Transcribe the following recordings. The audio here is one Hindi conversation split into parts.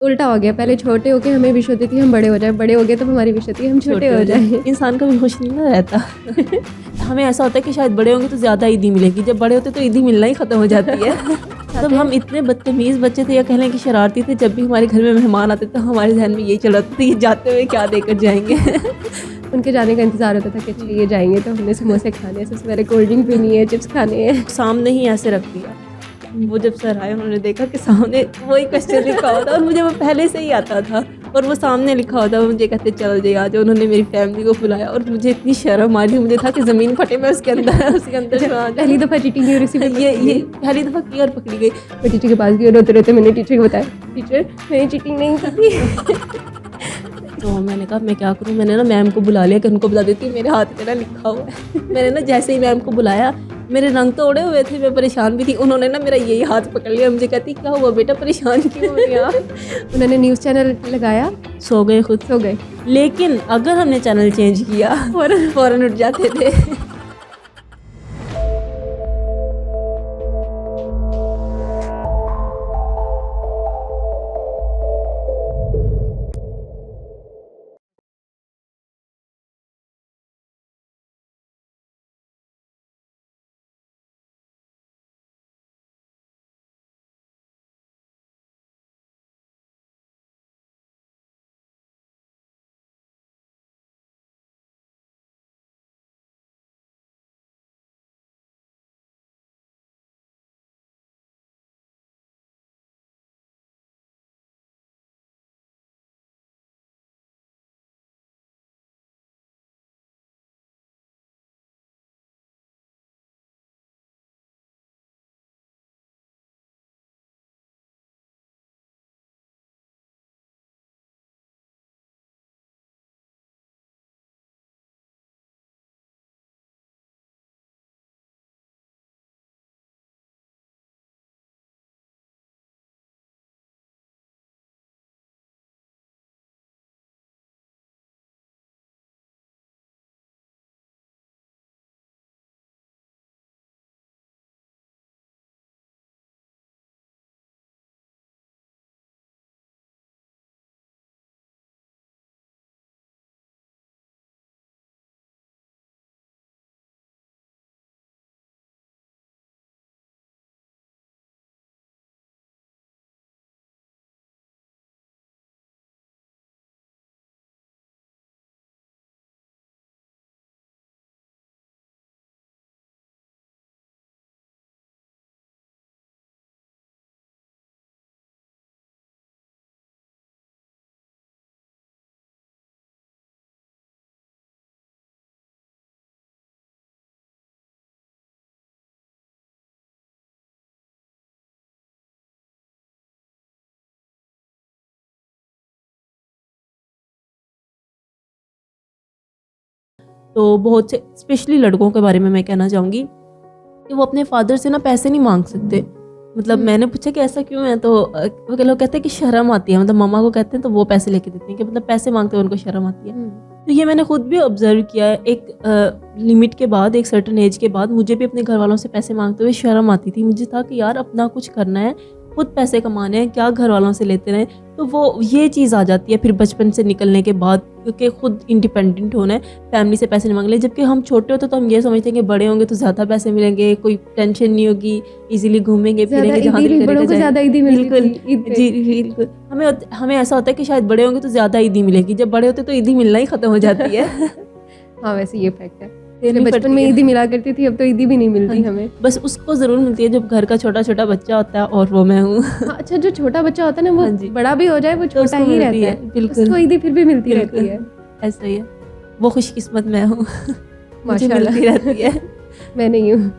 उल्टा हो गया, पहले छोटे होके हमें विश होती थी हम बड़े हो जाए, बड़े हो गए तो हमारी विश होती है हम छोटे हो जाए। इंसान का भी खुश नहीं ना रहता। हमें ऐसा होता है कि शायद बड़े होंगे तो ज़्यादा ईदी मिलेगी, जब बड़े होते तो ईदी मिलना ही ख़त्म हो जाती है। मतलब हम इतने बदतमीज़ बच्चे थे या कह लें कि शरारती थे, जब भी हमारे घर में मेहमान आते तो हमारे जहन में यही चल रहा था, ये जाते हुए क्या देकर जाएंगे। उनके जाने का इंतज़ार होता था कि अच्छा ये जाएंगे तो हमने समोसे खाने हैं, सबसे पहले कोल्ड ड्रिंक पीनी है, चिप्स खाने हैं। सामने ही ऐसे रख दिया। वो जब सर आए उन्होंने देखा कि सामने वही क्वेश्चन लिखा हुआ था और मुझे वो पहले से ही आता था और वो सामने लिखा हुआ था। मुझे कहते चलो जी आज उन्होंने मेरी फैमिली को बुलाया और मुझे इतनी शर्म आ रही, मुझे था कि ज़मीन फटे मैं उसके अंदर पहली दफ़ा चीटिंग की और इसी पे ये पहली दफ़ा की और पकड़ी गई। मैं टीचर के पास गई और रोते रोते मैंने टीचर को बताया, टीचर मैंने चीटिंग नहीं की। तो मैंने कहा मैं क्या करूँ, मैंने ना मैम को बुला लिया कि उनको बता देती मेरे हाथ में ना लिखा हुआ है। मैंने ना जैसे ही मैम को बुलाया, मेरे रंग तो उड़े हुए थे, मैं परेशान भी थी। उन्होंने ना मेरा यही हाथ पकड़ लिया, मुझे कहती क्या हुआ बेटा परेशान क्यों हो रही हैं आप। उन्होंने न्यूज़ चैनल लगाया, सो गए खुद, सो गए। लेकिन अगर हमने चैनल चेंज किया फ़ौरन उठ जाते थे। तो बहुत से स्पेशली लड़कों के बारे में मैं कहना चाहूँगी कि वो अपने फादर से ना पैसे नहीं मांग सकते। मतलब मैंने पूछा कि ऐसा क्यों है, तो वो लोग कहते हैं कि शर्म आती है। मतलब मम्मा को कहते हैं तो वो पैसे लेके देते हैं कि मतलब पैसे मांगते हैं उनको शर्म आती है। तो ये मैंने खुद भी ऑब्जर्व किया है। एक लिमिट के बाद, एक सर्टन एज के बाद मुझे भी अपने घर वालों से पैसे मांगते हुए शर्म आती थी। मुझे था कि यार अपना कुछ करना है, खुद पैसे कमाने हैं, क्या घर वालों से लेते रहें। तो वो ये चीज़ आ जाती है फिर बचपन से निकलने के बाद, क्योंकि खुद इंडिपेंडेंट होना है, फैमिली से पैसे नहीं मांग ले। जबकि हम छोटे होते तो हम ये समझते हैं कि बड़े होंगे तो ज़्यादा पैसे मिलेंगे, कोई टेंशन नहीं होगी, इजीली घूमेंगे फिरेंगे जहाँ दिल करेगा जाएंगे। बिल्कुल जी बिल्कुल। हमें ऐसा होता है कि शायद बड़े होंगे तो ज़्यादा ईदी मिलेगी, जब बड़े होते तो ईदी मिलना ही ख़त्म हो जाती है। हाँ वैसे ये फैक्ट है। बचपन में ईदी मिला करती थी, अब तो ईदी भी नहीं मिलती हमें। बस उसको ज़रूर मिलती है जब घर का छोटा छोटा बच्चा होता है, और वो मैं हूँ। अच्छा जो छोटा बच्चा होता है ना, वो बड़ा भी हो जाए वो छोटा ही रहता है, बिल्कुल उसको ईदी फिर भी मिलती रहती है। ऐसा ही है, वो खुशकिस्मत मैं हूँ, मुझे माशाल्लाह मिलती रहती है। मैं नहीं हूँ।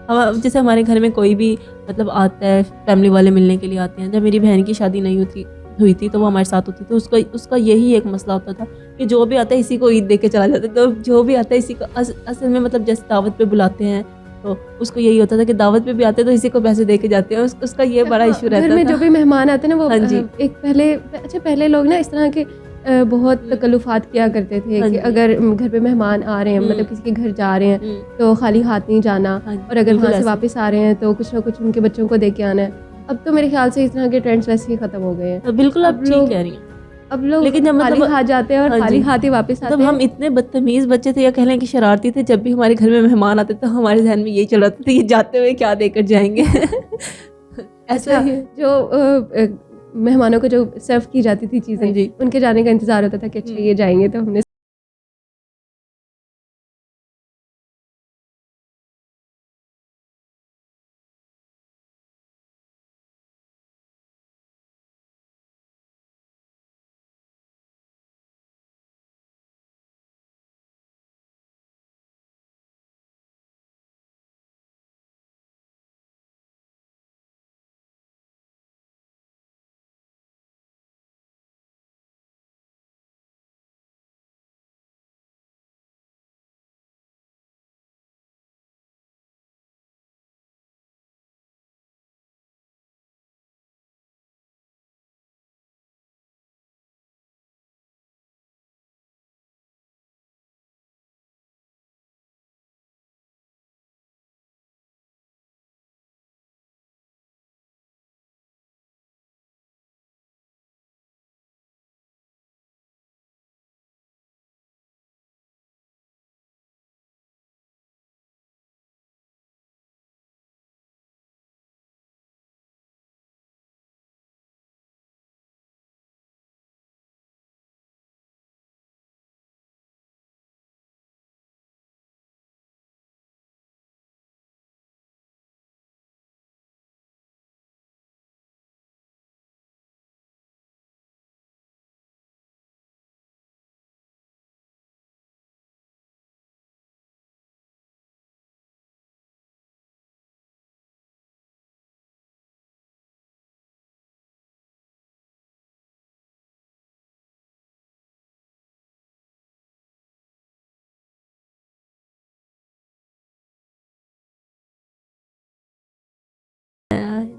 हम जैसे हमारे घर में कोई भी मतलब आता है, फैमिली वाले मिलने के लिए आते हैं। जब मेरी बहन की शादी नहीं हुई थी तो वो हमारे साथ होती थी। उसका यही एक मसला होता था कि जो भी आता है इसी को ईद दे के चला जाता है। तो जो भी आता है इसी को असल में मतलब जैसे दावत पे बुलाते हैं तो उसको यही होता था कि दावत पे भी आते हैं तो इसी को पैसे दे के जाते हैं। उसका ये बड़ा इशू रहता था। घर में जो भी मेहमान आते हैं ना वो हाँ जी। एक पहले लोग ना इस तरह के बहुत तकल्लुफ़ात किया करते थे कि अगर घर पे मेहमान आ रहे हैं, मतलब किसी के घर जा रहे हैं तो खाली हाथ नहीं जाना, और अगर वहाँ से वापस आ रहे हैं तो कुछ ना कुछ उनके बच्चों को दे के आना है। अब तो मेरे ख्याल से इस तरह के ट्रेंड्स वैसे ही खत्म हो गए हैं। तो बिल्कुल आप अब ठीक लोग कह रही हैं। अब लोग लेकिन जब खाली मतलब हाथ जाते हैं और हाँ खाली जी, हाथ ही वापस मतलब आते हम हैं। इतने बदतमीज़ बच्चे थे या कह लें कि शरारती थे, जब भी हमारे घर में मेहमान आते तो हमारे ज़हन में यही चल रहा था कि ये जाते हुए क्या देकर जाएँगे। ऐसा अच्छा, ही है। जो मेहमानों को जो सर्व की जाती थी हाँ चीज़ें, जी। उनके जाने का इंतज़ार होता था कि अच्छा हुँ। ये जाएँगे तो हमने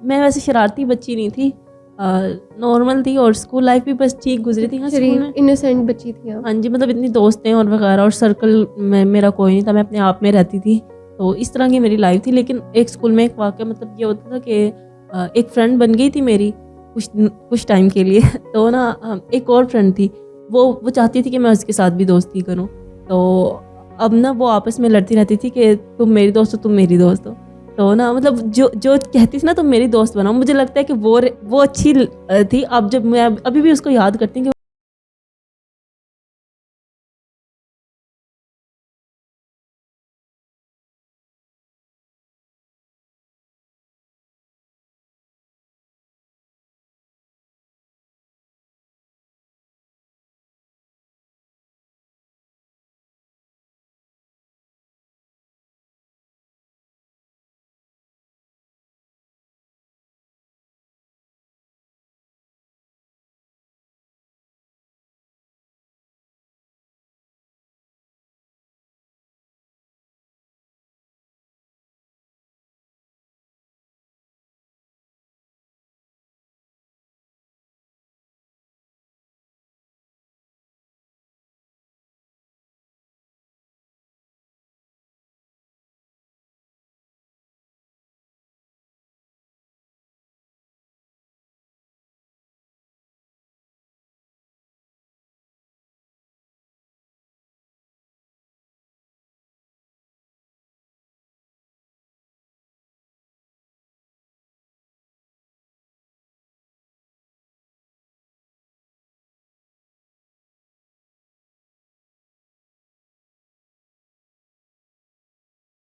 मैं वैसे शरारती बच्ची नहीं थी, नॉर्मल थी और स्कूल लाइफ भी बस ठीक गुजरी थी। हाँ, स्कूल शरीफ में इनोसेंट बच्ची थी आप। हाँ जी, मतलब इतनी दोस्तें और वगैरह और सर्कल में मेरा कोई नहीं था, मैं अपने आप में रहती थी। तो इस तरह की मेरी लाइफ थी। लेकिन एक स्कूल में एक वाक़या मतलब ये होता था कि एक फ्रेंड बन गई थी मेरी कुछ टाइम के लिए। तो ना एक और फ्रेंड थी, वो चाहती थी कि मैं उसके साथ भी दोस्ती करूँ। तो अब ना वो आपस में लड़ती रहती थी कि तुम मेरी दोस्त हो, तुम मेरी दोस्त हो। तो ना मतलब जो जो कहती थी ना तुम मेरी दोस्त बनाओ, मुझे लगता है कि वो अच्छी थी। अब जब मैं अभी भी उसको याद करती हूँ कि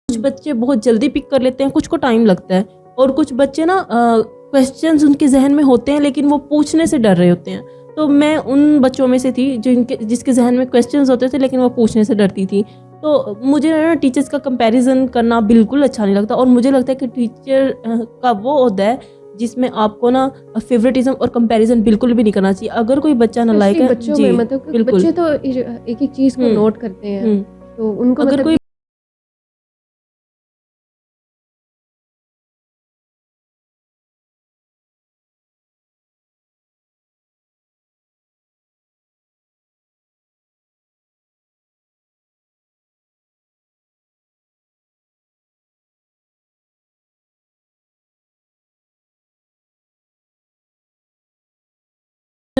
कुछ बच्चे बहुत जल्दी पिक कर लेते हैं, कुछ को टाइम लगता है। और कुछ बच्चे ना क्वेश्चंस उनके जहन में होते हैं लेकिन वो पूछने से डर रहे होते हैं। तो मैं उन बच्चों में से थी जिसके जहन में क्वेश्चंस होते थे लेकिन वो पूछने से डरती थी। तो मुझे ना टीचर्स का कंपैरिजन करना बिल्कुल अच्छा नहीं लगता। और मुझे लगता है कि टीचर का वो होता है जिसमें आपको ना फेवरेटिज्म और कंपैरिजन बिल्कुल भी नहीं करना चाहिए। अगर कोई बच्चा नालायक स्पेशली है बच्चों में जी, मतलब कि बिल्कुल। बच्चे तो एक एक चीज़ को हम्म नोट करते हैं, हम्म तो उनको अगर मतलब कोई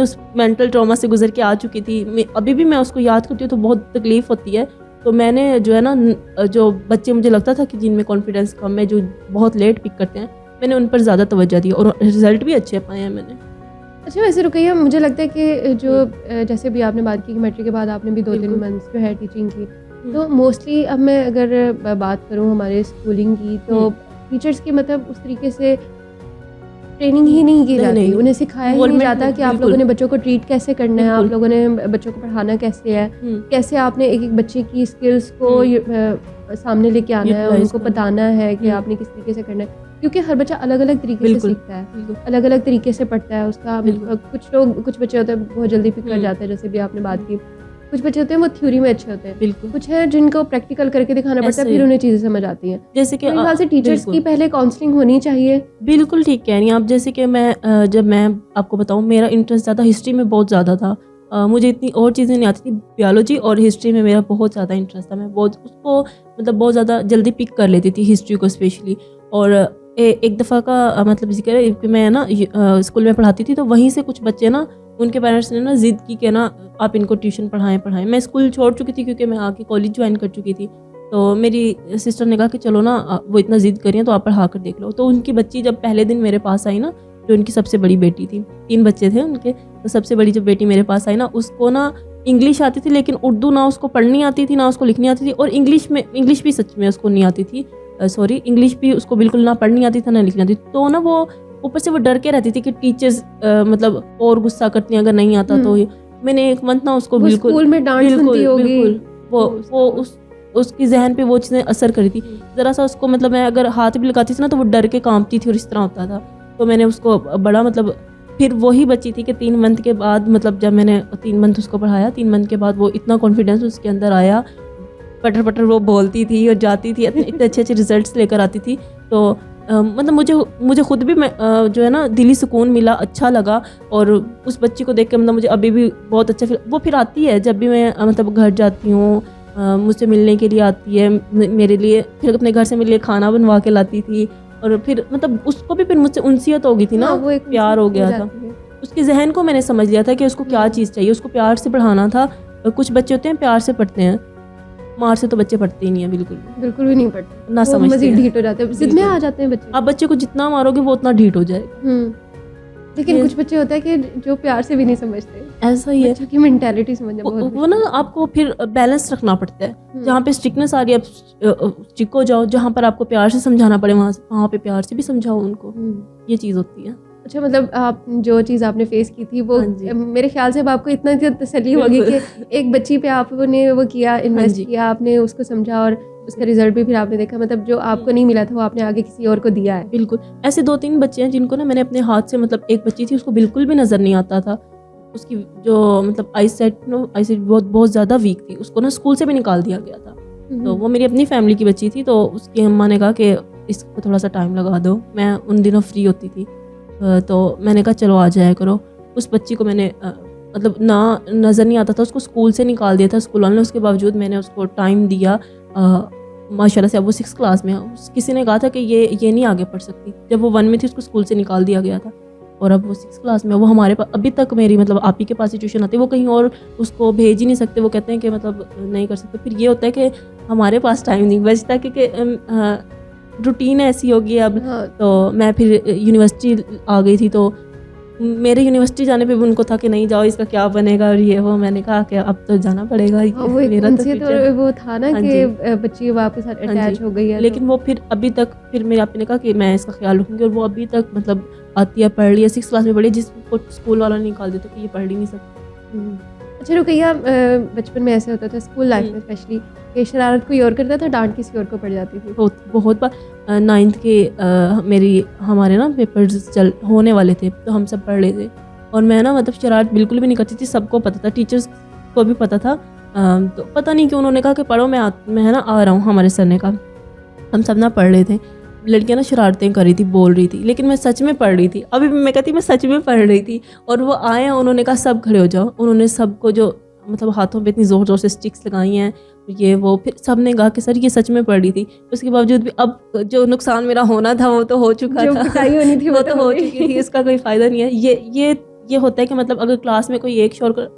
उस मेंटल ट्रॉमा से गुजर के आ चुकी थी। अभी भी मैं उसको याद करती हूँ तो बहुत तकलीफ़ होती है। तो मैंने जो है ना, जो बच्चे मुझे लगता था कि जिनमें कॉन्फिडेंस कम है, जो बहुत लेट पिक करते हैं, मैंने उन पर ज़्यादा तवज्जो दी और रिजल्ट भी अच्छे पाए हैं मैंने। अच्छा, वैसे रुकैया, मुझे लगता है कि जो जैसे भी आपने बात की कि मैट्रिक के बाद आपने भी 2-3 बिल्कुल। मंथ्स जो है टीचिंग की, तो मोस्टली अब मैं अगर बात करूँ हमारे स्कूलिंग की, तो टीचर्स की मतलब उस तरीके से ट्रेनिंग ही नहीं की जाती, नहीं। उन्हें सिखाया ही नहीं गवर्नमेंट जाता में कि आप बिल्कुल। लोगों ने बच्चों को ट्रीट कैसे करना है, आप बिल्कुल। लोगों ने बच्चों को पढ़ाना कैसे है, कैसे आपने एक-एक बच्चे की स्किल्स को सामने लेके आना है, यूटिलाइज़ उनको करना। बताना है कि आपने किस तरीके से करना है। क्योंकि हर बच्चा अलग-अलग तरीके से बिल्कुल, सीखता है, बिल्कुल, अलग-अलग तरीके से पढ़ता है उसका। बिल्कुल। कुछ बच्चे होते हैं बहुत जल्दी पिक कर जाते हैं, जैसे भी आपने बात की। कुछ बच्चे होते हैं वो थ्योरी में अच्छे होते हैं, बिल्कुल। कुछ है जिनको प्रैक्टिकल करके दिखाना पड़ता है, ऐसे फिर ही। उन्हें चीज़ें समझ आती हैं। जैसे कि मेरे ख्याल से टीचर्स की बिल्कुल। पहले काउंसलिंग होनी चाहिए। बिल्कुल ठीक कह रही हैं आप। जैसे कि जब मैं आपको बताऊँ, मेरा इंटरेस्ट ज़्यादा हिस्ट्री में बहुत ज़्यादा था। मुझे इतनी और चीज़ें नहीं आती थी। बायोलॉजी और हिस्ट्री में मेरा बहुत ज़्यादा इंटरेस्ट था। मैं बहुत उसको मतलब बहुत ज़्यादा जल्दी पिक कर लेती थी, हिस्ट्री को स्पेशली। और एक दफ़ा का मतलब ज़िक्र है कि मैं ना स्कूल में पढ़ाती थी, तो वहीं से कुछ बच्चे ना, उनके पेरेंट्स ने ना ज़िद की कि ना आप इनको ट्यूशन पढ़ाएँ। मैं स्कूल छोड़ चुकी थी क्योंकि मैं आके कॉलेज ज्वाइन कर चुकी थी। तो मेरी सिस्टर ने कहा कि चलो ना, वो इतना ज़िद कर रही हैं तो आप पढ़ा कर देख लो। तो उनकी बच्ची जब पहले दिन मेरे पास आई ना, जो उनकी सबसे बड़ी बेटी थी, 3 बच्चे थे उनके, तो सबसे बड़ी जब बेटी मेरे पास आई ना, उसको ना इंग्लिश आती थी, लेकिन उर्दू ना उसको पढ़नी आती थी, ना उसको लिखनी आती थी, और इंग्लिश भी सच में उसको नहीं आती थी। इंग्लिश भी उसको बिल्कुल ना पढ़नी आती थी ना लिखनी आती थी। तो ना वो ऊपर से वो डर के रहती थी कि टीचर्स मतलब और गुस्सा करती हैं अगर नहीं आता तो। मैंने 1 मंथ ना उसको बिल्कुल स्कूल में डांट सुनती होगी, वो उसकी ज़हन पे वो चीज़ें असर करी थी। ज़रा सा उसको मतलब मैं अगर हाथ भी लगाती थी ना, तो वो डर के काँपती थी और इस तरह होता था। तो मैंने उसको बड़ा मतलब, फिर वही बच्ची थी कि 3 मंथ के बाद, मतलब जब मैंने 3 मंथ उसको पढ़ाया, 3 मंथ के बाद वो इतना कॉन्फिडेंस उसके अंदर आया, पटर-पटर वो बोलती थी और जाती थी, इतने अच्छे-अच्छे रिज़ल्ट्स लेकर आती थी। तो मतलब मुझे खुद भी जो है ना, दिली सुकून मिला, अच्छा लगा। और उस बच्ची को देख के मतलब मुझे अभी भी बहुत अच्छा वो फिर आती है जब भी मैं मतलब घर जाती हूँ, मुझसे मिलने के लिए आती है मेरे लिए, फिर अपने घर से मेरे लिए खाना बनवा के लाती थी। और फिर मतलब उसको भी फिर मुझसे उनसियत हो गई थी ना, वो एक प्यार हो गया था। उसके ज़हन को मैंने समझ लिया था कि उसको क्या चीज़ चाहिए, उसको प्यार से पढ़ाना था। कुछ बच्चे होते हैं प्यार से पढ़ते हैं, मार से तो बच्चे पढ़ते ही नहीं है, बिल्कुल भी नहीं पढ़ते, ना, समझते मज़ीद हैं, ढीठ हो जाते हैं, जिद में आ जाते हैं बच्चे। आप बच्चे को जितना मारोगे वो उतना ढीठ हो जाएगा। लेकिन कुछ बच्चे होते हैं कि जो प्यार से भी नहीं समझते, ऐसा ही है, बच्चों की मेंटालिटी समझना बहुत वो ना आपको फिर बैलेंस रखना पड़ता है। जहाँ पे स्ट्रिक्टनेस आ रही है, आप स्ट्रिक्ट हो जाओ, जहाँ पर आपको प्यार से समझाना पड़े वहाँ पे प्यार से भी समझाओ उनको, ये चीज़ होती है। अच्छा, मतलब आप जो चीज़ आपने फेस की थी वो मेरे ख्याल से अब आपको इतना तसल्ली होगी कि एक बच्ची पे आपने वो किया, इन्वेस्ट किया, आपने उसको समझा और उसका रिजल्ट भी फिर आपने देखा, मतलब जो आपको नहीं मिला था वो आपने आगे किसी और को दिया है। बिल्कुल, ऐसे 2-3 बच्चे हैं जिनको ना मैंने अपने हाथ से, मतलब एक बच्ची थी उसको बिल्कुल भी नज़र नहीं आता था, उसकी जो मतलब आईसाइट बहुत ज़्यादा वीक थी, उसको ना स्कूल से भी निकाल दिया गया था। तो वो मेरी अपनी फैमिली की बच्ची थी, तो उसकी अम्मा ने कहा कि इसको थोड़ा सा टाइम लगा दो। मैं उन दिनों फ्री होती थी, तो मैंने कहा चलो आ जाया करो। उस बच्ची को मैंने मतलब ना नज़र नहीं आता था, उसको स्कूल से निकाल दिया था स्कूल वालों ने, उसके बावजूद मैंने उसको टाइम दिया। माशाल्लाह से अब वो 6th क्लास में है। किसी ने कहा था कि ये नहीं आगे पढ़ सकती, जब वो 1 में थी उसको स्कूल से निकाल दिया गया था, और अब वो 6th क्लास में। वो हमारे पास अभी तक, मेरी मतलब आप ही के पास ही ट्यूशन आती है, वो कहीं और उसको भेज ही नहीं सकते, वो कहते हैं कि मतलब नहीं कर सकते। फिर ये होता है कि हमारे पास टाइम नहीं बचता, क्योंकि रूटीन ऐसी होगी अब। तो मैं फिर यूनिवर्सिटी आ गई थी, तो मेरे यूनिवर्सिटी जाने पे भी उनको था कि नहीं जाओ, इसका क्या बनेगा और ये वो। मैंने कहा कि अब तो जाना पड़ेगा, मेरा तो वो था ना कि बच्ची आपके साथ अटैच हो गई है। लेकिन वो फिर अभी तक, फिर मेरे आपने कहा कि मैं इसका ख्याल रखूँगी, और वो अभी तक मतलब आती है, पढ़ रही है, 6th क्लास में पढ़ी, जिसको स्कूल वाला निकाल देता कि ये पढ़ ही नहीं सकती। अच्छा रुकैया, बचपन में ऐसे होता था, स्कूल लाइफ में स्पेशली, कि शरारत कोई और करता था, डांट किसी और को पड़ जाती थी। बहुत बार 9th के हमारे ना पेपर्स होने वाले थे, तो हम सब पढ़ रहे थे, और मैं ना मतलब शरारत बिल्कुल भी नहीं करती थी, सबको पता था, टीचर्स को भी पता था। तो पता नहीं क्यों उन्होंने कहा कि पढ़ो, मैं है ना आ रहा हूँ, हमारे सर ने कहा। हम सब ना पढ़ रहे थे, लड़कियां ना शरारतें कर रही थी, बोल रही थी, लेकिन मैं सच में पढ़ रही थी। अभी मैं कहती मैं सच में पढ़ रही थी, और वो आए, उन्होंने कहा सब खड़े हो जाओ। उन्होंने सबको जो मतलब हाथों पे इतनी ज़ोर ज़ोर से स्टिक्स लगाई हैं, ये वो, फिर सब ने कहा कि सर ये सच में पढ़ रही थी। उसके बावजूद भी अब जो नुकसान मेरा होना था वो तो हो चुका था, पिटाई होनी थी वो तो हो चुकी थी, इसका कोई फ़ायदा नहीं है। ये होता है कि मतलब अगर क्लास में कोई एक शोर कर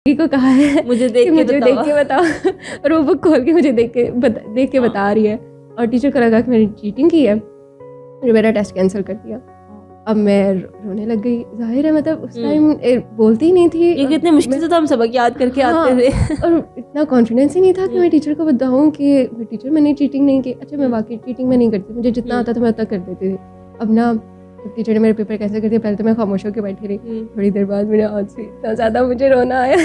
को कहा है मुझे कि देख के मुझे देख बताओ। के बताओ और वो बुक खोल के मुझे देख के बता रही है। और टीचर को लगा कि मैंने चीटिंग की है, फिर मेरा टेस्ट कैंसिल कर दिया। अब मैं रोने लग गई। जाहिर है मतलब उस टाइम बोलती ही नहीं थी। ये कितने मुश्किल से तो हम सबक याद करके आते थे। और इतना कॉन्फिडेंस ही नहीं था कि मैं टीचर को बताऊं कि टीचर मैंने चीटिंग नहीं की। अच्छा मैं वाकई चीटिंग में नहीं करती, मुझे जितना आता था मैं उतना कर देती थी। अब ना जब टीचर ने मेरे पेपर कैंसिल कर दिया, पहले तो मैं खामोश होकर बैठी रही। थोड़ी देर बाद मेरे हाथ से इतना ज़्यादा मुझे रोना आया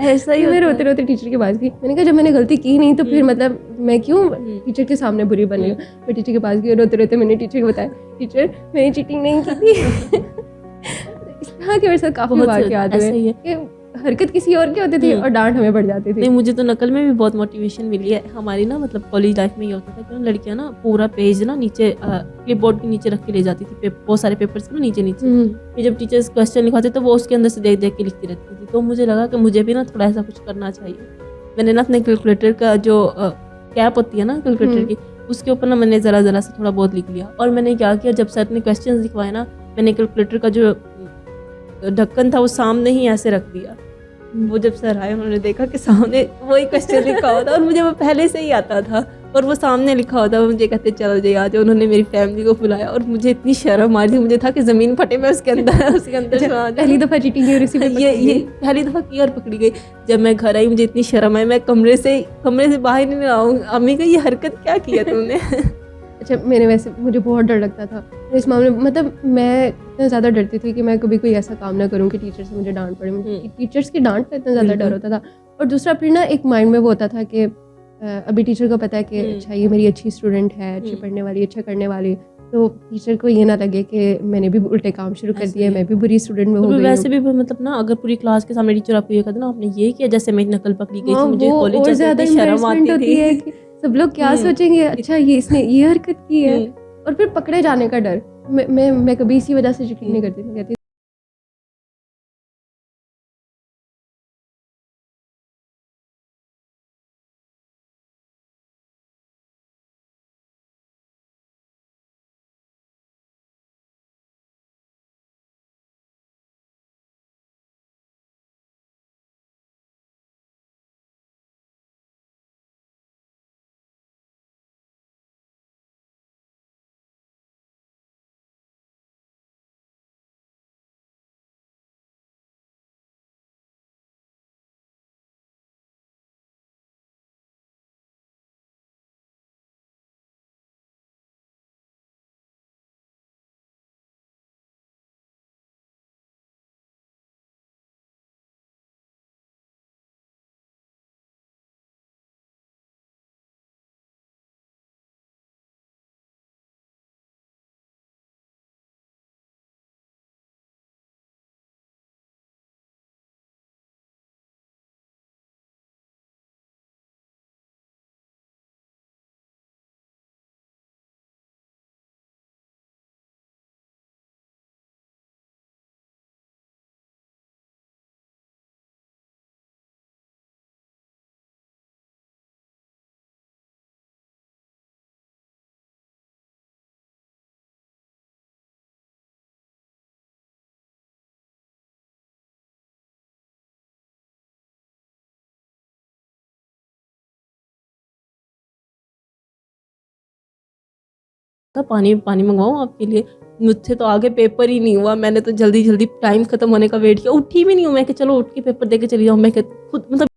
ऐसा ही मैं होता रोते है। रोते टीचर के पास गई। मैंने कहा जब मैंने गलती की नहीं तो फिर मतलब मैं क्यों टीचर के सामने बुरी बन रही हूँ। मैं टीचर के पास गई और रोते रोते मैंने टीचर को बताया, टीचर मैंने चीटिंग नहीं की थी। इस तरह के मेरे साथ काफ़ी बहुत से वाक़यात ऐसा हुए ही है। कि हरकत किसी और की होती थी और डांट हमें पड़ जाती थी। नहीं, मुझे तो नकल में भी बहुत मोटिवेशन मिली है। हमारी ना मतलब कॉलेज लाइफ में ये होता था कि लड़कियां ना पूरा पेज ना नीचे क्लिपबोर्ड के नीचे रख के ले जाती थी, बहुत सारे पेपर्स ना नीचे नीचे। फिर जब टीचर्स क्वेश्चन लिखवाते तो वो उसके अंदर से देख देख के लिखती रहती थी। तो मुझे लगा कि मुझे भी ना थोड़ा ऐसा कुछ करना चाहिए। मैंने ना अपने कैलकुलेटर का जो कैप होती है ना कैलकुलेटर की, उसके ऊपर ना मैंने ज़रा सा थोड़ा बहुत लिख लिया। और मैंने क्या किया, जब सर ने क्वेश्चन लिखवाए ना, मैंने कैलकुलेटर का जो ढक्कन था वो सामने ही ऐसे रख दिया। वो जब सर आए उन्होंने देखा कि सामने वही क्वेश्चन लिखा हुआ था और मुझे वो पहले से ही आता था और वो सामने लिखा हुआ था। मुझे कहते चलो जी आ जाओ। उन्होंने मेरी फैमिली को बुलाया और मुझे इतनी शर्म आ रही थी, मुझे था कि ज़मीन फटे मैं उसके अंदर सो आ जाऊं। पहली दफ़ा चीटिंग की और इसी में ये पहली दफ़ा की और पकड़ी गई। जब मैं घर आई मुझे इतनी शर्म आई, मैं कमरे से बाहर नहीं आऊँ। अम्मी का ये हरकत क्या किया तुमने? अच्छा वैसे मुझे बहुत डर लगता था इस मामले में। मतलब मैं इतना ज़्यादा डरती थी कि मैं कभी कोई ऐसा काम ना करूं कि टीचर से मुझे डांट पड़े। मुझे टीचर्स की डांट का इतना ज़्यादा डर होता था। और दूसरा फिर ना एक माइंड में वो होता था कि अभी टीचर को पता है कि अच्छा ये मेरी अच्छी स्टूडेंट है, अच्छी पढ़ने वाली, अच्छा करने वाली, तो टीचर को ये ना लगे कि मैंने भी उल्टे काम शुरू कर दिए, मैं भी बुरी स्टूडेंट में हो गई। वैसे भी मतलब ना अगर पूरी क्लास के सामने टीचर आपको ये कहते ना आपने ये किया, जैसे मेरी नकल पकड़ी गई थी, मुझे कॉलेज और जाते ज़्यादा इतनी शर्म एम्बैरेसमेंट आती होती है थी। कि सब लोग क्या सोचेंगे, अच्छा ये इसने ये हरकत की है। और फिर पकड़े जाने का डर। मैं कभी इसी वजह से चीटिंग नहीं करती थी। कहती था, पानी पानी मंगवाऊँ आपके लिए? मुझसे तो आगे पेपर ही नहीं हुआ, मैंने तो जल्दी जल्दी टाइम खत्म होने का वेट किया, उठी भी नहीं हूँ मैं कि चलो उठ के पेपर दे के चली जाऊँ। मैं खुद मतलब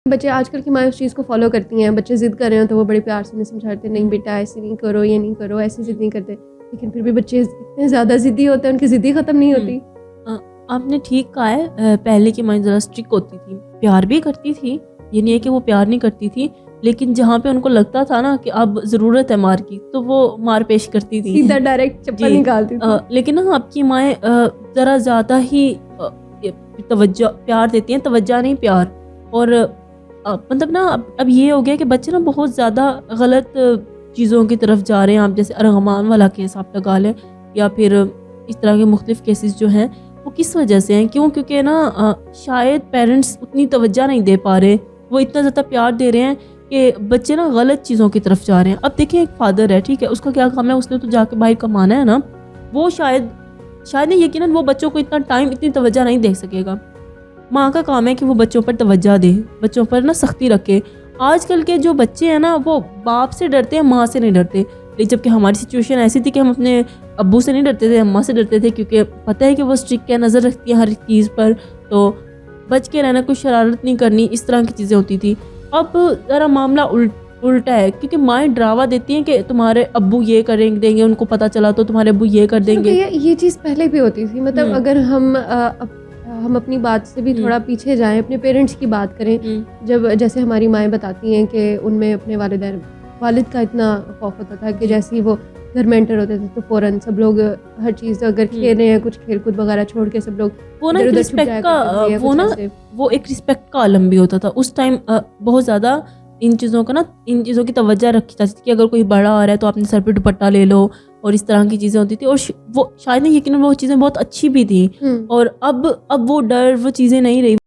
बच्चे आजकल की माएँ उस चीज़ को फॉलो करती हैं, बच्चे ज़िद कर रहे हैं तो वो बड़े प्यार से उन्हें समझाते हैं, नहीं बेटा ऐसे नहीं करो, ये नहीं करो, ऐसे ज़िद नहीं करते। लेकिन फिर भी बच्चे इतने ज़्यादा ज़िद्दी होते हैं, उनकी ज़िद ही ख़त्म नहीं होती। आपने ठीक कहा है, पहले की माएँ ज़रा स्ट्रिक्ट होती थी, प्यार भी करती थी, ये नहीं है कि वो प्यार नहीं करती थी, लेकिन जहाँ पे उनको लगता था ना कि अब ज़रूरत है मार की, तो वो मार पेश करती थी, सीधा डायरेक्ट चप्पल निकालती थी। लेकिन ना आपकी माएँ ज़रा ज़्यादा ही तवज्जो प्यार देती हैं, तवज्जो नहीं प्यार। और मतलब ना अब ये हो गया कि बच्चे ना बहुत ज़्यादा गलत चीज़ों की तरफ जा रहे हैं। आप जैसे अर्गमान वाला केस आप लगा लें, या फिर इस तरह के मुख्तलिफ केसेस जो हैं वो किस वजह से हैं, क्यों? क्योंकि ना शायद पेरेंट्स उतनी तवज्जो नहीं दे पा रहे, वो इतना ज़्यादा प्यार दे रहे हैं कि बच्चे ना गलत चीज़ों की तरफ जा रहे हैं। अब देखिए एक फादर है, ठीक है, उसका क्या काम है, उसने तो जाके बाहर कमाना है ना, वो शायद नहीं, यकीनन वो बच्चों को इतना टाइम, इतनी तवज्जो नहीं दे सकेगा। माँ का काम है कि वो बच्चों पर तवज्जो दे, बच्चों पर ना सख्ती रखे। आजकल के जो बच्चे हैं ना वो बाप से डरते हैं, माँ से नहीं डरते। लेकिन जबकि हमारी सिचुएशन ऐसी थी कि हम अपने अब्बू से नहीं डरते थे, अम्मा से डरते थे, क्योंकि पता है कि वो स्ट्रिक्ट है, नज़र रखती है हर चीज़ पर, तो बच के रहना, कुछ शरारत नहीं करनी, इस तरह की चीज़ें होती थी। अब ज़रा मामला उल्टा है, क्योंकि माएँ ड्रावा देती हैं कि तुम्हारे अब्बू ये करेंगे देंगे, उनको पता चला तो तुम्हारे अब्बू ये कर देंगे। ये चीज़ पहले भी होती थी, मतलब अगर हम अपनी बात से भी थोड़ा पीछे जाएं, अपने पेरेंट्स की बात करें, जब जैसे हमारी माएँ बताती हैं कि उनमें अपने वालिद का इतना खौफ होता था कि जैसे ही वो घर में एंटर होते थे तो फ़ौरन सब लोग हर चीज़, अगर खेल रहे हैं कुछ खेल कूद वगैरह छोड़ के सब लोग वो ना रिस्पेक्ट का वो एक रिस्पेक्ट का आलम भी होता था उस टाइम। बहुत ज़्यादा इन चीज़ों की तवज्जो रखी जाती थी कि अगर कोई बड़ा आ रहा है तो अपने सर पे दुपट्टा ले लो, और इस तरह की चीज़ें होती थी। और वो शायद ना यकीनन वो चीज़ें बहुत अच्छी भी थी। और अब वो डर, वो चीज़ें नहीं रही।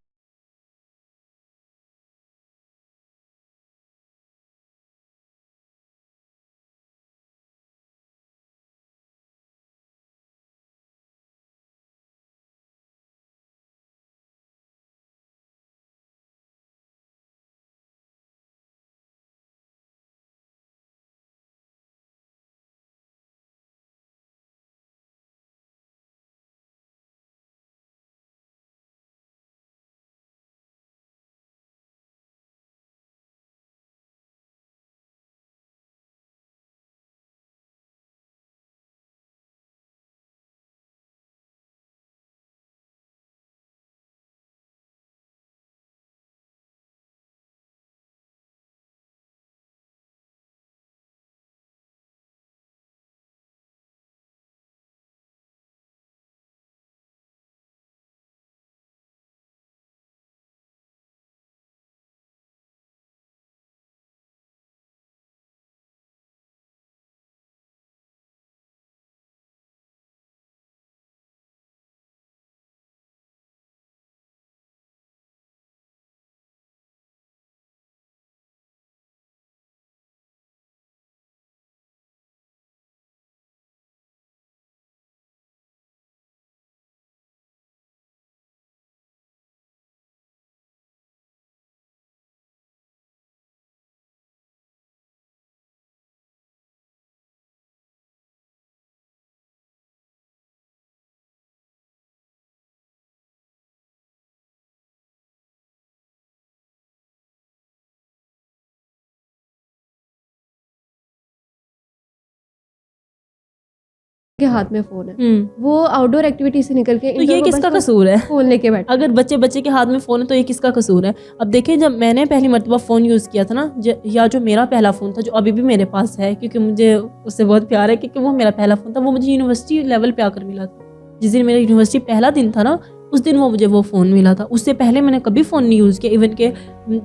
के हाथ में फ़ोन है, वो आउटडोर एक्टिविटी से निकल के तो ये किसका कसूर है? फ़ोन लेके बैठे। अगर बच्चे के हाथ में फ़ोन है तो ये किसका कसूर है? अब देखिए, जब मैंने पहली मरतबा फ़ोन यूज़ किया था ना, या जो मेरा पहला फ़ोन था, जो अभी भी मेरे पास है, क्योंकि मुझे उससे बहुत प्यार है, क्योंकि वो मेरा पहला फ़ोन था, वो मुझे यूनिवर्सिटी लेवल पे आकर मिला था। जिस दिन मेरा यूनिवर्सिटी पहला दिन था ना, उस दिन मुझे वो फ़ोन मिला था। उससे पहले मैंने कभी फ़ोन नहीं यूज़ किया। इवन के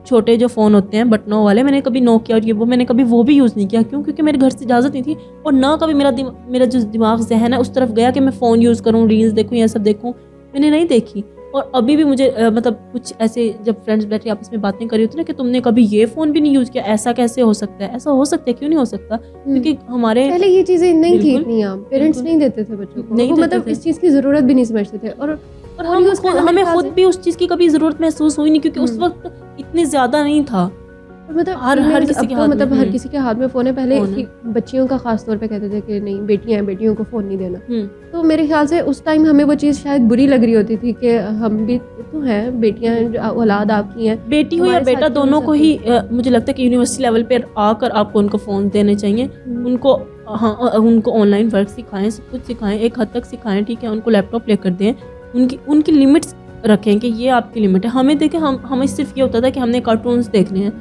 छोटे जो फ़ोन होते हैं बटनों वाले, मैंने कभी नोकिया और ये वो मैंने कभी वो भी यूज़ नहीं किया। क्यों? क्योंकि मेरे घर से इजाज़त नहीं थी, और ना कभी मेरा जो दिमाग ज़हन है उस तरफ गया कि मैं फ़ोन यूज़ करूँ, रील्स देखूँ, ये सब देखूँ, मैंने नहीं देखी। और अभी भी मुझे मतलब कुछ ऐसे जब फ्रेंड्स बैठे आपस में बातें करी होती ना कि तुमने कभी ये फ़ोन भी नहीं यूज़ किया, ऐसा कैसे हो सकता है? ऐसा हो सकता है, क्यों नहीं हो सकता? क्योंकि हमारे पहले ये चीज़ें नहीं थी इतनी आम, पेरेंट्स नहीं देते थे बच्चों को, वो मतलब इस चीज़ की ज़रूरत भी नहीं समझते थे। और हमें खुद भी उस चीज़ की कभी ज़रूरत महसूस हुई नहीं, क्योंकि उस वक्त इतने ज़्यादा नहीं था। मतलब हर females किसी अब के तो हाथ में, मतलब हर किसी के हाथ में फ़ोन है। पहले फ़ोन है। बच्चियों का ख़ास तौर पे कहते थे कि नहीं बेटियां हैं, बेटियों को फ़ोन नहीं देना। हुँ। तो मेरे ख्याल से उस टाइम हमें वो चीज़ शायद बुरी लग रही होती थी कि हम भी तो हैं, बेटियां जो औलाद आपकी हैं, बेटी हो या हमारे साथ बेटा, क्यों दोनों को साथ ही मुझे लगता है कि यूनिवर्सिटी लेवल पे आकर आपको उनको फ़ोन देने चाहिए। उनको उनको ऑनलाइन वर्क सिखाएँ, सब कुछ सिखाएँ, एक हद तक सिखाएँ, ठीक है? उनको लैपटॉप लेकर दें, उनकी उनकी लिमिट्स रखें कि ये आपकी लिमिट है। हमें देखें, हमें सिर्फ़ ये होता था कि हमने कार्टून्स देखने हैं,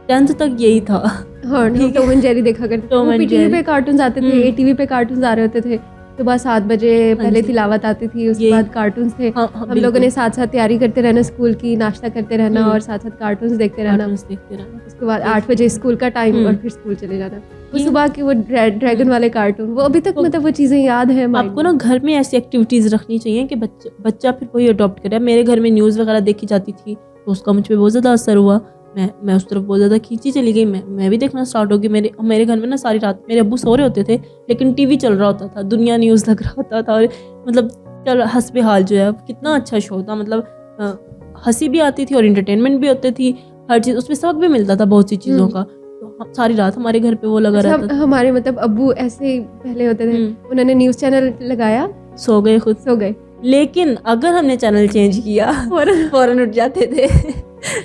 10th तक यही था। हाँ, हम ठीक टॉम है? एंड जेरी देखा करते थे। टॉम वो एंड पीटीवी जेरी। पे कार्टून्स आते थे, हुँ। एटीवी पे कार्टून्स आ रहे होते थे। सुबह 7 बजे हाँ पहले जी। तिलावत आती थी, उसके ये बाद कार्टून्स थे। हाँ, हाँ, हम लोगों बिल्कुल। ने साथ-साथ तैयारी करते रहना स्कूल की, नाश्ता करते रहना और साथ-साथ कार्टून्स देखते रहना। कार्टून्स देखते रहना। उसके बाद ये 8 बजे स्कूल का टाइम हुँ। और फिर स्कूल चले जाना। वो ये सुबह के वो ड्रैगन वाले कार्टून, वो अभी तक तो मतलब वो चीज़ें याद हैं माइंड आपको में। ना घर में ऐसी एक्टिविटीज़ रखनी चाहिए कि बच्चा फिर वही अडॉप्ट करे। मेरे घर में न्यूज़ वगैरह देखी जाती थी, तो उसका मुझ पे बहुत ज़्यादा असर हुआ। मैं उस तरफ बहुत ज़्यादा खींची चली गई। मैं भी देखना स्टार्ट हो गई। मेरे घर में ना सारी रात मेरे अब्बू सो रहे होते थे, लेकिन टीवी चल रहा होता था, दुनिया न्यूज़ लग रहा होता था और मतलब चल हस्बे-हाल जो है, कितना अच्छा शो था। मतलब हँसी भी आती थी और एंटरटेनमेंट भी होती थी, हर चीज़ उसमें, सबक भी मिलता था बहुत सी चीज़ों का। तो सारी रात हमारे घर पे वो लगा अच्छा, रहता था। हमारे मतलब अब्बू ऐसे ही पहले होते थे, हुँ। उन्होंने न्यूज़ चैनल लगाया, सो गए खुद। सो गए। लेकिन अगर हमने चैनल चेंज किया फ़ौरन फ़ौरन उठ जाते थे।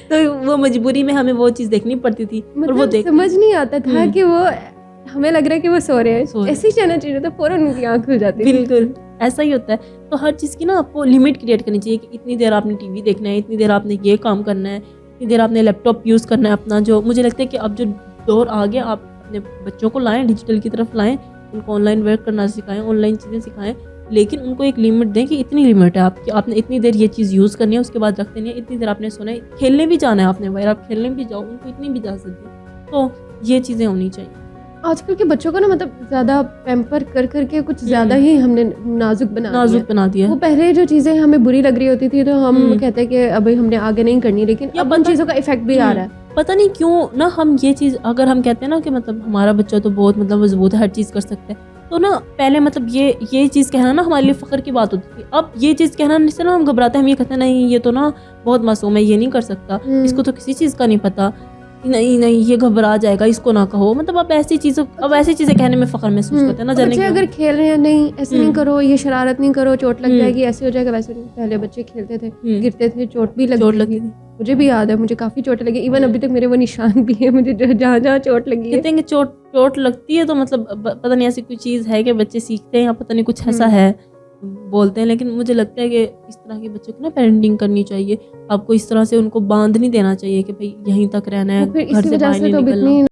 तो वो मजबूरी में हमें वो चीज़ देखनी पड़ती थी और वो मतलब देखते समझ नहीं आता था कि वो हमें लग रहा है कि वो सो रहे हैं। सो रहे ऐसे ही चैनल चेंज होता है, फ़ौरन उनकी आँख खुल जाती थी। बिल्कुल, ऐसा ही होता है। तो हर चीज़ की ना आपको लिमिट क्रिएट करनी चाहिए कि इतनी देर आपने टीवी देखना है, इतनी देर आपने ये काम करना है, इतनी देर आपने लैपटॉप यूज़ करना है अपना। जो मुझे लगता है कि अब जो दौर आ गया, आप अपने बच्चों को लाएँ, डिजिटल की तरफ लाएँ, उनको ऑनलाइन वर्क करना सिखाएँ, ऑनलाइन चीज़ें सिखाएँ, लेकिन उनको एक लिमिट दें कि इतनी लिमिट है आपकी, आपने इतनी देर ये चीज़ यूज़ करनी है, उसके बाद रख देनी है, इतनी देर आपने सोना है, खेलने भी जाना है आपने बाहर, आप खेलने भी जाओ, उनको इतनी भी इजाज़त दें। तो ये चीज़ें होनी चाहिए। आजकल के बच्चों को ना मतलब ज़्यादा पैम्पर कर के कुछ ज़्यादा ही हमने नाज़ुक बना दिया नाज़ुक है। बना दिया वो है। पहले जो चीज़ें हमें बुरी लग रही होती थी तो हम कहते हैं कि अभी हमने आगे नहीं करनी, लेकिन या अब उन चीज़ों का इफ़ेक्ट भी आ रहा है। पता नहीं क्यों ना हम ये चीज़, अगर हम कहते हैं ना कि मतलब हमारा बच्चा तो बहुत मतलब मजबूत है, हर चीज़ कर सकता है, तो ना पहले मतलब ये चीज़ कहना ना हमारे लिए फ़ख्र की बात होती थी। अब ये चीज़ कहना से ना हम घबराते हैं, हम ये कहते हैं नहीं ये तो ना बहुत मासूम है, ये नहीं कर सकता, इसको तो किसी चीज़ का नहीं पता, नहीं ये घबरा जाएगा, इसको ना कहो। मतलब अब ऐसी चीज़ें कहने में फ़ख्र महसूस करते हैं ना, जाने बच्चे क्यों। अगर खेल रहे हैं, नहीं ऐसे नहीं करो, ये शरारत नहीं करो, चोट लग हुँ। जाएगी, ऐसे हो जाएगा, वैसे नहीं। पहले बच्चे खेलते थे, गिरते थे, चोट भी चोट लगती लगती थी। थी। मुझे भी याद है, मुझे काफ़ी चोट लगी। इवन अभी तक मेरे वो निशान भी है, मुझे जहाँ-जहाँ चोट लगी है। कहते हैं कि चोट लगती है तो मतलब पता नहीं ऐसी कोई चीज़ है कि बच्चे सीखते हैं या पता नहीं कुछ ऐसा है, बोलते हैं। लेकिन मुझे लगता है कि इस तरह के बच्चों को ना पेरेंटिंग करनी चाहिए। आपको इस तरह से उनको बांध नहीं देना चाहिए कि भाई यहीं तक रहना है, तो फिर घर इसी से वजह बाहर से नहीं तो अब निकलना। इतनी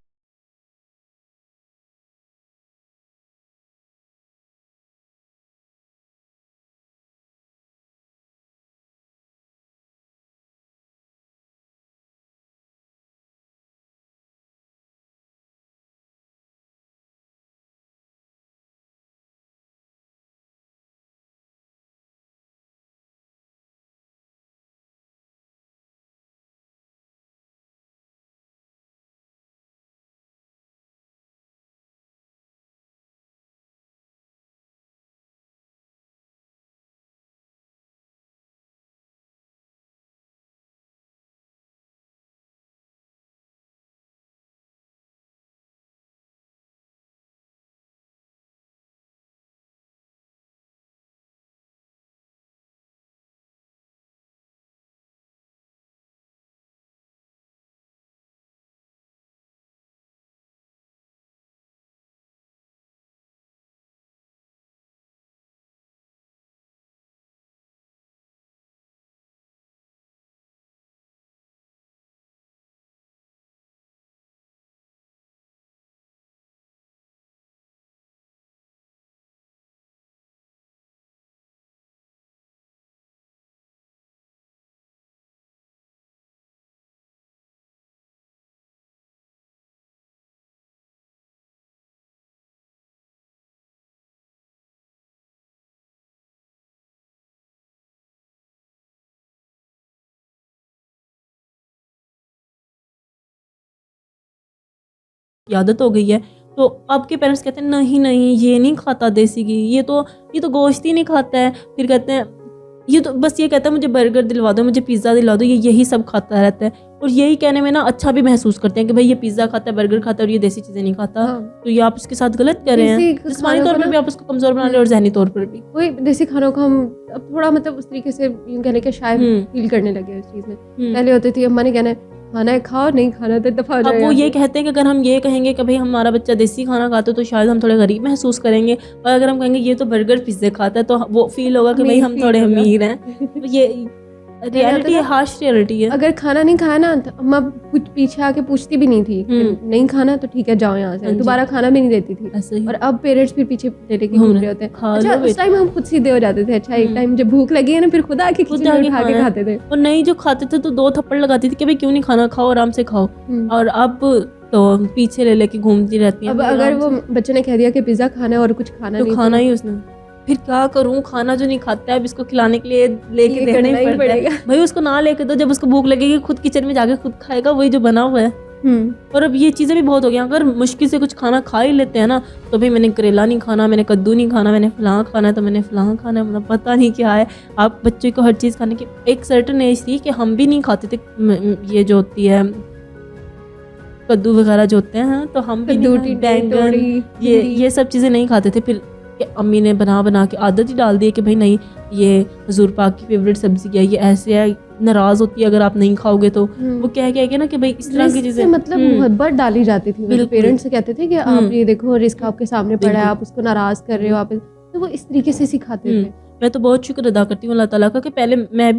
आदत हो गई है। तो आपके पेरेंट्स कहते हैं नहीं ये नहीं खाता देसी घी, ये तो गोश्त ही नहीं खाता है। फिर कहते हैं ये तो बस ये कहता है मुझे बर्गर दिलवा दो, मुझे पिज़्ज़ा दिला दो, ये यही सब खाता रहता है। और यही कहने में ना अच्छा भी महसूस करते हैं कि भाई ये पिज़्ज़ा खाता है, बर्गर खाता है और ये देसी चीज़ें नहीं खाता। हाँ। तो ये आप उसके साथ गलत कर रहे हैं। जिस्मानी तौर पर भी आप उसको कमज़ोर बना रहे हैं और ज़हनी तौर पर भी। वही देसी खानों को हम अब थोड़ा मतलब उस तरीके से यूँ कहने के शायद फील करने लगे उस चीज़ में। पहले होती थी अम्मा ने कहना है खाना है खाओ, नहीं खाना तो दफा हो अब जाएगा। वो ये कहते हैं कि अगर हम ये कहेंगे कि भाई हमारा बच्चा देसी खाना खाता है तो शायद हम थोड़े गरीब महसूस करेंगे, और अगर हम कहेंगे ये तो बर्गर पिज़्ज़ा खाता है तो वो फील होगा कि भाई हम थोड़े अमीर हैं। तो ये रियलिटी है, हार्श रियलिटी है। अगर खाना नहीं खाया ना तो अम्मा कुछ पीछे आके पूछती भी नहीं थी कि नहीं खाना तो ठीक है जाओ यहाँ से, दोबारा खाना भी नहीं देती थी। ऐसे ही और अब पेरेंट्स भी पीछे लेके घूम रहे होते हैं। अच्छा उस टाइम हम खुद सीधे हो जाते थे। अच्छा एक टाइम जब भूख लगी है ना फिर खुद आके किचन में उठा के खाते थे। और नहीं जो खाते थे तो 2 थप्पड़ लगाती थी कि भाई क्यों नहीं खाना, खाओ आराम से खाओ। और अब तो पीछे ले लेके घूमती रहती है। अब अगर वो बच्चे ने कह दिया कि पिज़्ज़ा खाना है और कुछ खाना नहीं, तो खाना ही उसने, फिर क्या करूं, खाना जो नहीं खाता है अब इसको खिलाने के लिए लेके देना ही पड़ेगा। भाई उसको ना लेके दो, जब उसको भूख लगेगी खुद किचन में जाके खुद खाएगा वही जो बना हुआ है। और अब ये चीज़ें भी बहुत हो गई, अगर मुश्किल से कुछ खाना खा ही लेते हैं ना तो भाई मैंने करेला नहीं खाना, मैंने कद्दू नहीं खाना, मैंने फलां खाना है तो मैंने फलां खाना है, मतलब पता नहीं क्या है। आप बच्चे को हर चीज़ खाने की एक सर्टन एज थी कि हम भी नहीं खाते थे ये जो होती है कद्दू वगैरह जो होते हैं, तो हम भी बैंगन ये सब चीज़ें नहीं खाते थे। फिर अम्मी ने बना के आदत ही डाल दी कि भाई नहीं ये हुजूर पाक की फेवरेट सब्जी है, ये ऐसे है, नाराज होती है अगर आप नहीं खाओगे तो। वो क्या है ना कि भाई इस तरह की चीजें मतलब मोहब्बत डाली जाती थी। मेरे पेरेंट्स से कहते थे कि आप ये देखो रिस्क आपके सामने पड़ा है, आप उसको नाराज कर रहे हो, आप तो वो इस तरीके से सिखाते थे। मैं तो बहुत शुक्र अदा करती हूँ अल्लाह ताला का कि पहले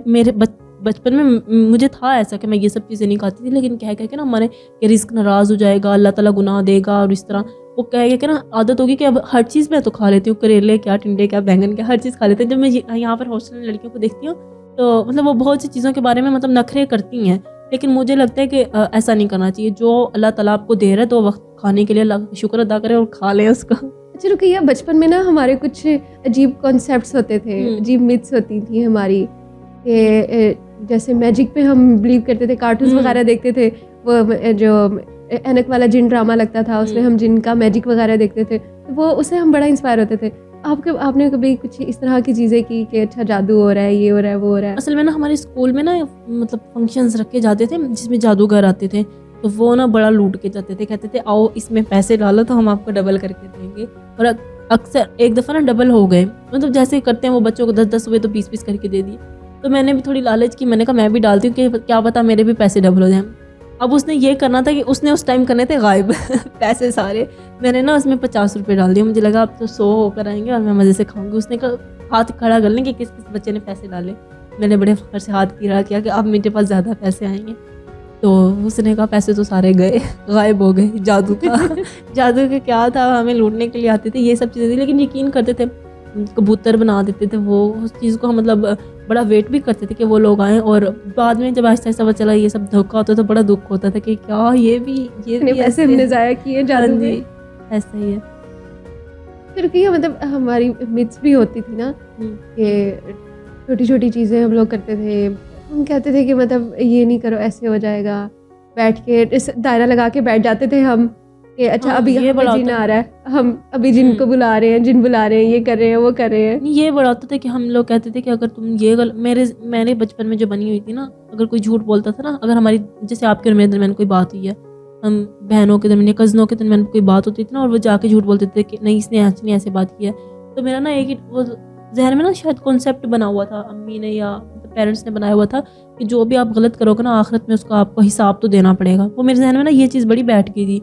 मेरे बचपन में मुझे था ऐसा कि मैं ये सब चीज़ें नहीं खाती थी, लेकिन कह के ना हमारे कि रिस्क नाराज़ हो जाएगा, अल्लाह ताला गुनाह देगा, और इस तरह वो कह के ना आदत होगी कि अब हर चीज़ मैं तो खा लेती हूँ, करेले क्या, टिंडे क्या, बैंगन क्या, हर चीज़ खा लेते हैं। जब मैं यहाँ पर हॉस्टल में लड़कियों को देखती हूँ तो मतलब वो बहुत सी चीज़ों के बारे में मतलब नखरे करती हैं, लेकिन मुझे लगता है कि ऐसा नहीं करना चाहिए। जो अल्लाह ताला आपको दे रहा है तो वक्त खाने के लिए अल्लाह का शुक्र अदा करें और खा लें उसको। अच्छा रुकिए, बचपन में ना हमारे कुछ अजीब कॉन्सेप्ट्स होते थे, अजीब मिथ्स होती थी हमारी, जैसे मैजिक पे हम बिलीव करते थे, कार्टून्स वगैरह देखते थे, वो जो ऐनक वाला जिन ड्रामा लगता था उसमें हम जिन का मैजिक वगैरह देखते थे, तो वो उससे हम बड़ा इंस्पायर होते थे। आपने कभी कुछ इस तरह की चीज़ें की कि अच्छा जादू हो रहा है, ये हो रहा है, वो हो रहा है? असल में ना हमारे स्कूल में ना मतलब फंक्शंस रखे जाते थे जिसमें जादूगर आते थे, तो वो ना बड़ा लूट के जाते थे, कहते थे आओ इसमें पैसे डालो तो हम आपको डबल करके देंगे। और अक्सर एक दफ़ा ना डबल हो गए, मतलब जैसे करते हैं वो बच्चों को 10-10 हुए तो 20-20 करके दे दिए। तो मैंने भी थोड़ी लालच की, मैंने कहा मैं भी डालती हूँ कि क्या पता मेरे भी पैसे डबल हो जाएं। अब उसने ये करना था कि उसने उस टाइम करने थे गायब पैसे सारे। मैंने ना उसमें 50 रुपये डाल दिए, मुझे लगा अब तो 100 होकर आएंगे और मैं मज़े से खाऊंगी। उसने कहा हाथ खड़ा कर लें कि किस किस बच्चे ने पैसे डाले। मैंने बड़े फख्र से हाथ खड़ा किया कि अब मेरे पास ज़्यादा पैसे आएंगे। तो उसने कहा पैसे तो सारे गए, गायब हो गए, जादू था। जादू का क्या था, हमें लूटने के लिए आते थे, ये सब चीज़ें थी, लेकिन यकीन करते थे, कबूतर बना देते थे वो, उस चीज़ को हम मतलब बड़ा वेट भी करते थे कि वो लोग आएँ। और बाद में जब आहिस्ता आहिस्ता पता चला ये सब धोखा होता तो बड़ा दुख होता था कि क्या ये भी पैसे हमने ज़ाया किए जादू में। ऐसा ही है। फिर क्या मतलब हमारी मिथ्स भी होती थी ना कि छोटी छोटी चीज़ें हम लोग करते थे। हम कहते थे कि मतलब ये नहीं करो ऐसे हो जाएगा, बैठ के इस दायरा लगा के बैठ जाते थे हम कि अच्छा अभी ये बड़ा जिन आ रहा है, हम अभी जिन को बुला रहे हैं, जिन बुला रहे हैं, ये कर रहे हैं, वो कर रहे हैं। ये बड़ा होता था कि हम लोग कहते थे कि अगर तुम ये मेरे बचपन में जो बनी हुई थी ना, अगर कोई झूठ बोलता था ना, अगर हमारी जैसे आपके और मेरे दरमियान कोई बात हुई है, हम बहनों के दरमियान, कज़नों के दरमियान कोई बात होती थी ना, और वो जाके झूठ बोलते थे कि नहीं इसने ऐसे बात की है, तो मेरा ना एक वो जहन में ना शायद कॉन्सेप्ट बना हुआ था, अम्मी ने या पेरेंट्स ने बनाया हुआ था कि जो भी आप गलत करोगे ना आखिरत में उसका आपको हिसाब तो देना पड़ेगा। वो मेरे जहन में ना ये चीज़ बड़ी बैठ गई थी।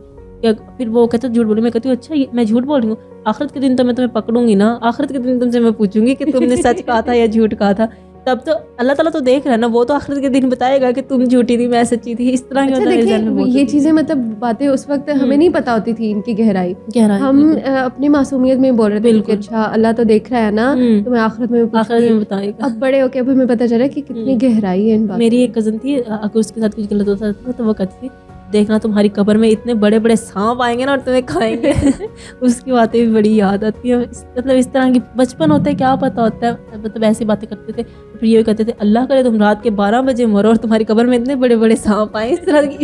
फिर वो कहते झूठ बोली, मैं कहती हूँ अच्छा मैं झूठ बोल रही हूँ, आखिरत के दिन तो मैं तुम्हें पकड़ूंगी ना, आखिरत के दिन तुमसे मैं पूछूंगी कि तुमने सच कहा था या झूठ कहा था, तब तो अल्लाह ताला तो देख रहा है ना, वो तो आखिरत के दिन बताएगा कि तुम झूठी थी मैं सच्ची थी। इस तरह की ये चीज़ें मतलब बातें उस वक्त हमें नहीं पता होती थी इनकी गहराई। हम अपनी मासूमियत में बोल रहे थे कि अच्छा अल्लाह तो देख रहा है ना, तुम्हें आखिरत में बताएगा। अब बड़े होके अब हमें पता चला कि कितनी गहराई है इन बातों। मेरी एक कज़न थी, अगर उसके साथ कुछ गलत होता था तो वो कहती थी देखना तुम्हारी कब्र में इतने बड़े बड़े सांप आएंगे ना और तुम्हें खाएंगे। उसकी बातें भी बड़ी याद आती है। मतलब इस तरह की बचपन होता है, क्या पता होता है, मतलब ऐसी बातें करते थे। फिर ये कहते थे अल्लाह करे तुम रात के 12 बजे मरो और तुम्हारी कब्र में इतने बड़े बड़े सांप आए। इस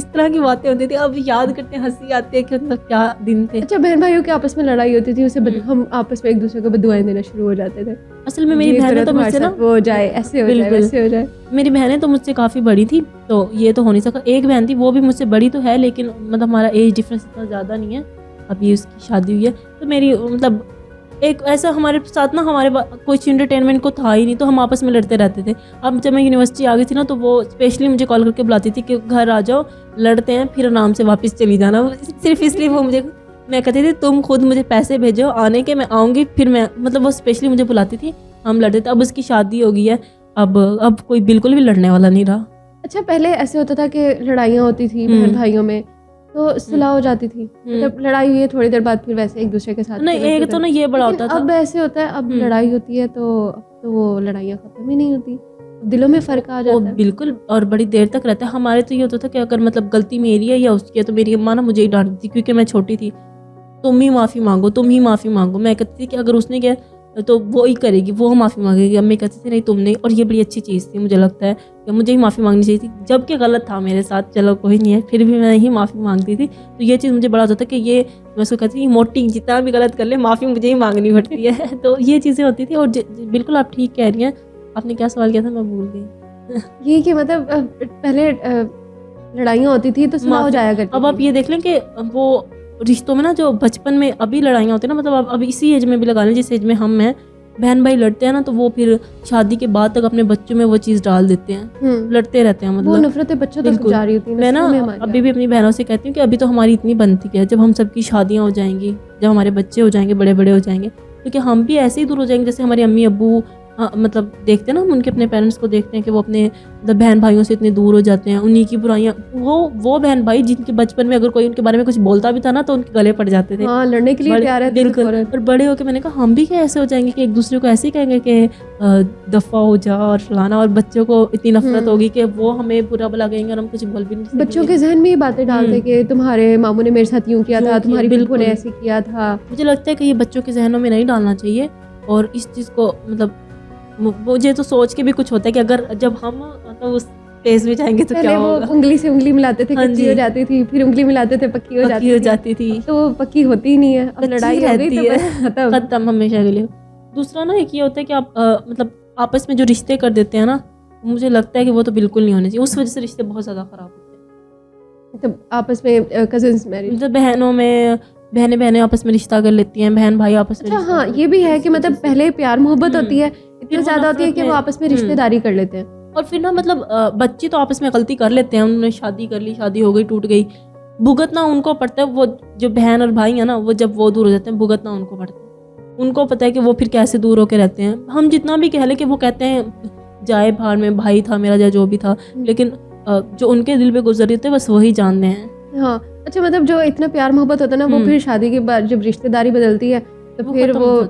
तरह की बातें होती थी। अब याद करते हंसी आती है कि मतलब क्या दिन थे। अच्छा बहन भाइयों के आपस में लड़ाई होती थी, उसे हम आपस में एक दूसरे को बदुआएं देना शुरू हो जाते थे। असल में मेरी बहनें तो मुझसे ना वो हो जाए, ऐसे हो जाए, बिल्कुल। वैसे हो जाए। मेरी बहनें तो मुझसे काफ़ी बड़ी थी, तो ये तो हो नहीं सका। एक बहन थी वो भी मुझसे बड़ी तो है, लेकिन मतलब हमारा एज डिफरेंस इतना ज़्यादा नहीं है। अभी उसकी शादी हुई है, तो मेरी मतलब एक ऐसा हमारे साथ ना हमारे कुछ इंटरटेनमेंट को था ही नहीं, तो हम आपस में लड़ते रहते थे। अब जब मैं यूनिवर्सिटी आ गई थी ना, तो वो स्पेशली मुझे कॉल करके बुलाती थी कि घर आ जाओ, लड़ते हैं, फिर आराम से वापस चली जाना। सिर्फ इसलिए वो मुझे, मैं कहती थी तुम खुद मुझे पैसे भेजो आने के, मैं आऊँगी, फिर मैं मतलब वो स्पेशली मुझे बुलाती थी, हम लड़ते थे। अब उसकी शादी हो गई है, अब कोई बिल्कुल भी लड़ने वाला नहीं रहा। अच्छा, पहले ऐसे होता था कि लड़ाइयाँ होती थी बहन भाइयों में, तो सुलह हो जाती थी, मतलब लड़ाई हुई है थोड़ी देर बाद फिर वैसे एक दूसरे के साथ नहीं, एक तो ना ये बड़ा होता था। अब ऐसे होता है, अब लड़ाई होती है तो वो लड़ाइयाँ खत्म ही नहीं होती, दिलों में फर्क आ जाता है। बिल्कुल, और बड़ी देर तक रहता है। हमारे तो ये होता था कि अगर मतलब गलती मेरी है या उसकी है, तो मेरी अम्मा ना मुझे ही डांटती थी, क्योंकि मैं छोटी थी। तुम ही माफ़ी मांगो, तुम ही माफ़ी मांगो। मैं कहती थी कि अगर उसने किया तो वो ही करेगी, वो माफ़ी मांगेगी। अम्मी कहती थी नहीं तुम नहीं, और ये बड़ी अच्छी चीज़ थी, मुझे लगता है कि मुझे ही माफ़ी मांगनी चाहिए थी, जबकि गलत था मेरे साथ, चलो कोई नहीं है, फिर भी मैं ही माफ़ी मांगती थी। तो ये चीज़ मुझे बड़ा होता था कि ये, मैं उसको कहती थी मोटी जितना भी गलत कर ले, माफ़ी मुझे ही मांगनी पड़ती है। तो ये चीज़ें होती थी। और बिल्कुल आप ठीक कह रही हैं। आपने क्या सवाल किया था, मैं भूल गई। ये कि मतलब पहले लड़ाइयाँ होती थी तो सुलह हो जाया करती अब आप ये देख लें कि वो रिश्तों में ना, जो बचपन में अभी लड़ाइयाँ होती है ना, मतलब अब इसी एज में भी लगा लें, जिस एज में हम हैं, बहन भाई लड़ते हैं ना, तो वो फिर शादी के बाद तक अपने बच्चों में वो चीज़ डाल देते हैं, लड़ते रहते हैं। मतलब वो नफरतें बच्चों तक जा रही होती है। मैं ना अभी भी अपनी बहनों से कहती हूँ कि अभी तो हमारी इतनी बनती है, जब हम सबकी शादियाँ हो जाएंगी, जब हमारे बच्चे हो जाएंगे, बड़े बड़े हो जाएंगे, क्योंकि हम भी ऐसे ही दूर हो जाएंगे जैसे हमारे अम्मी अब्बू मतलब देखते हैं ना, हम उनके अपने पेरेंट्स को देखते हैं कि वो अपने मतलब बहन भाइयों से इतने दूर हो जाते हैं, उन्हीं की बुराइयाँ, वो बहन भाई जिनके बचपन में अगर कोई उनके बारे में कुछ बोलता भी था ना, तो उनके गले पड़ जाते थे। हाँ, लड़ने के लिए तैयार है। बिल्कुल। और बड़े होके मैंने कहा हम भी क्या ऐसे हो जाएंगे कि एक दूसरे को ऐसे ही कहेंगे कि दफा हो जा और फलाना, और बच्चों को इतनी नफरत होगी कि वो हमें बुरा भला कहेंगे और हम कुछ बोल भी नहीं सकेंगे। बच्चों के जहन में ये बातें डालते कि तुम्हारे मामू ने मेरे साथ यूं किया था, तुम्हारी बिल्कुल ने ऐसे किया था। मुझे लगता है कि ये बच्चों के जहनों में नहीं डालना चाहिए। और इस चीज़ को मतलब मुझे तो सोच के भी कुछ होता है कि अगर जब हम तो उस फेज में जाएंगे तो क्या होगा। वो उंगली से उंगली मिलाते थे, कच्ची हो जाती थी, फिर उंगली मिलाते थे, पक्की हो जाती थी। तो वो पक्की होती ही नहीं है, अब लड़ाई रहती है, खत्म हमेशा के लिए। दूसरा ना एक ये होता है कि आप मतलब आपस में जो रिश्ते कर देते हैं ना, मुझे लगता है कि वो तो बिल्कुल नहीं होने चाहिए। उस वजह से रिश्ते बहुत ज़्यादा ख़राब होते हैं। मतलब आपस में कजिन्स मैरिज, मतलब बहनों में, बहनें आपस में रिश्ता कर लेती हैं, बहन भाई आपस में। अच्छा हाँ, ये भी है कि मतलब पहले प्यार मोहब्बत होती है, इतनी ज़्यादा होती है कि वो आपस में रिश्तेदारी कर लेते हैं। और फिर ना मतलब बच्चे तो आपस में गलती कर लेते हैं, उन्होंने शादी कर ली, शादी हो गई, टूट गई, भुगतना उनको पड़ता है। वो जो बहन और भाई है ना, वो जब वो दूर हो जाते हैं, भुगतना उनको पड़ता है। उनको पता है कि वो फिर कैसे दूर होकर रहते हैं। हम जितना भी कह लें कि वो कहते हैं जाए भाड़ में, भाई था मेरा, जो भी था, लेकिन जो उनके दिल पे गुजर रहे थे बस वही जानते हैं। हाँ, अच्छा, मतलब जो इतना प्यार मोहब्बत होता है ना, वो फिर शादी के बाद जब रिश्तेदारी बदलती है तो फिर वो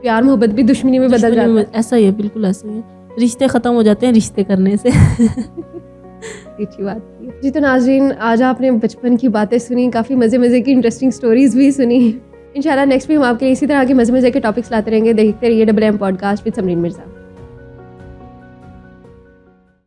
प्यार मोहब्बत भी दुश्मनी में बदल जाता है। ऐसा ही है, बिल्कुल ऐसा ही है। रिश्ते खत्म हो जाते हैं रिश्ते करने से। अच्छी बात की जी। तो नाज़रीन, आज आपने बचपन की बातें सुनी, काफ़ी मज़े की इंटरेस्टिंग स्टोरीज भी सुनी। इंशाल्लाह नेक्स्ट भी हम आपके इसी तरह के मज़े के टॉपिक्स लाते रहेंगे। देखते रहिए double M podcast with Samreen Mirza.